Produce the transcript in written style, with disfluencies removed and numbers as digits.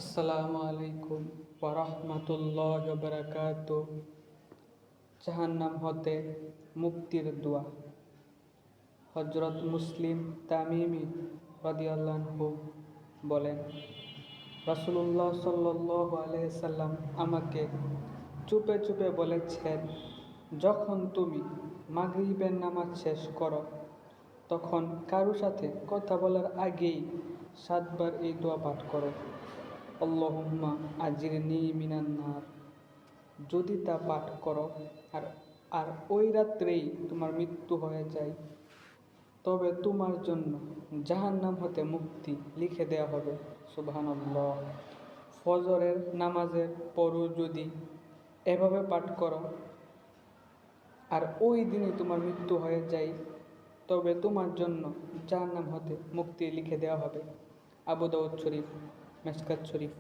আসসালামু আলাইকুম ওয়ারাহমাতুল্লাহি ওয়া বারাকাতুহু। জাহান্নাম হতে মুক্তির দোয়া। হযরত মুসলিম তামিমি রাদিয়াল্লাহু আনহু বলেন, রাসূলুল্লাহ সাল্লাল্লাহু আলাইহি সাল্লাম আমাকে চুপে চুপে বলেছেন, যখন তুমি মাগরিবের নামাজ শেষ করো তখন কারো সাথে কথা বলার আগেই 7 বার এই দোয়া পাঠ করো, আল্লাহুম্মা আজিরনি মিনান নার। যদি তা পাঠ করো আর আর ওই রাত্রেই তোমার মৃত্যু হয়ে যায়, তবে তোমার জন্য জাহান্নাম হতে মুক্তি লিখে দেওয়া হবে। সুবহানাল্লাহ। ফজরের নামাজের পরও যদি এভাবে পাঠ করো আর ওই দিনই তোমার মৃত্যু হয়ে যায়, তবে তোমার জন্য জাহান্নাম হতে মুক্তি লিখে দেওয়া হবে। আবু দাউদ শরীফ, মিশকাত শরীফ।